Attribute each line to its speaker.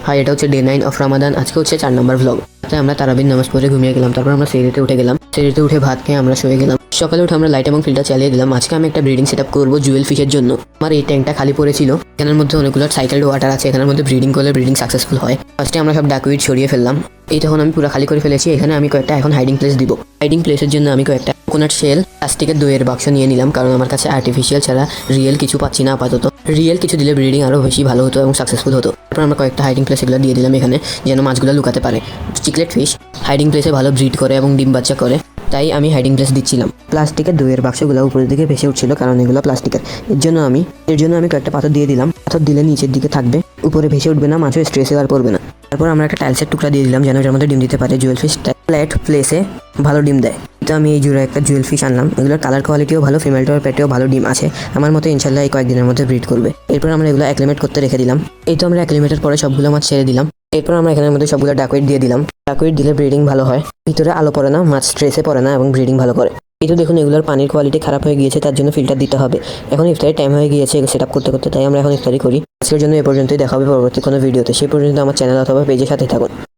Speaker 1: High, এটা হচ্ছে day 9 of Ramadan. আজকে হচ্ছে 4 নম্বর ভ্লগ। তাই আমরা তারাবির নামাজ পড়ে ঘুমিয়ে গেলাম। তারপর আমরা সেরিতে উঠে গেলাম। সেরিতে উঠে ভাত খেয়ে আমরা শুয়ে গেলাম। সকালে উঠে আমরা লাইট এবং ফিল্টার চালিয়ে দিলাম। আজকে আমি একটা ব্রিডিং সেট আপ করবো জুয়েল ফিশের জন্য। আমার এই ট্যাঙ্কটা খালি পড়েছিল। এখানের মধ্যে অনেকগুলো সাইকেলড ওয়াটার আছে। এখানের মধ্যে ব্রিডিং করলে ব্রিডিং সাকসেসফুল হয়। ফার্স্টে আমরা সব ডাকউইড সরিয়ে ফেললাম। এই তখন আমি পুরো খালি করে ফেলেছি। এখানে আমি কয়েকটা এখন হাইডিং প্লেস দিব। হাইডিং প্লেসের জন্য আমি কয়েকটা কোকোনাট শেল, প্লাস্টিকের দইয়ের বাক্স নিয়ে নিলাম, কারণ আমার কাছে আর্টিফিশিয়াল ছাড়া রিয়েল কিছু পাচ্ছি না আপাতত। রিয়েল কিছু দিলে ব্রিডিং আরও বেশি ভালো হতো এবং সাকসেসফুল হতো। তারপর আমরা কয়েকটা হাইডিং প্লেস এগুলো দিয়ে দিলাম এখানে, যেন মাছগুলো লুকাতে পারে। চিকলেট ফিশ হাইডিং প্লেসে ভালো ব্রিড করে এবং ডিম বাচ্চা করে, তাই আমি হাইডিং প্লেস দিচ্ছিলাম। প্লাস্টিকের দইয়ের বাক্সগুলো উপরের দিকে ভেসে উঠছিল, কারণ এগুলো প্লাস্টিকের। এর জন্য আমি কয়েকটা পাথর দিয়ে দিলাম। পাথর দিলে নিচের দিকে থাকবে, উপরে ভেসে উঠবে না, মাছও স্ট্রেসে আর পড়বে না। তারপর আমরা একটা টাইলসের টুকরা দিয়ে দিলাম, যেন এর মধ্যে ডিম দিতে পারে। জুয়েল ফিশ ফ্ল্যাট প্লেসে ভালো ডিম দেয়। তো আমি এই জোড়া একটা জুয়েল ফিশ আনলাম। এগুলোর কালার কোয়ালিটিও ভালো, ফিমেলটার পেটেও ভালো ডিম আছে। আমার মতো ইনশাল্লাহ এই কয়েকদিনের মধ্যে ব্রিড করবে। এরপর আমরা এগুলো অ্যাক্লিমেট করতে রেখে দিলাম। এই তো আমরা অ্যাক্লিমেটের পরে সবগুলো মাছ ছেড়ে দিলাম। এরপর আমরা এখানের মধ্যে সবগুলো ডাকওয়েট দিয়ে দিলাম। ডাকওয়েট দিলে ব্রিডিং ভালো হয়, ভিতরে আলো পড়ে না, মাছ স্ট্রেসে পড়ে না এবং ব্রিডিং ভালো করে। এই তো দেখুন, এগুলোর পানির কোয়ালিটি খারাপ হয়ে গিয়েছে, তার জন্য ফিল্টার দিতে হবে। এখন ইফতারি টাইম হয়ে গিয়েছে সেট আপ করতে করতে, তাই আমরা এখন ইফতারি করি। আজকের জন্য এ পর্যন্তই। দেখা হবে পরবর্তী কোনো ভিডিওতে। সেই পর্যন্ত আমার চ্যানেল অথবা পেজের সাথে থাকুন।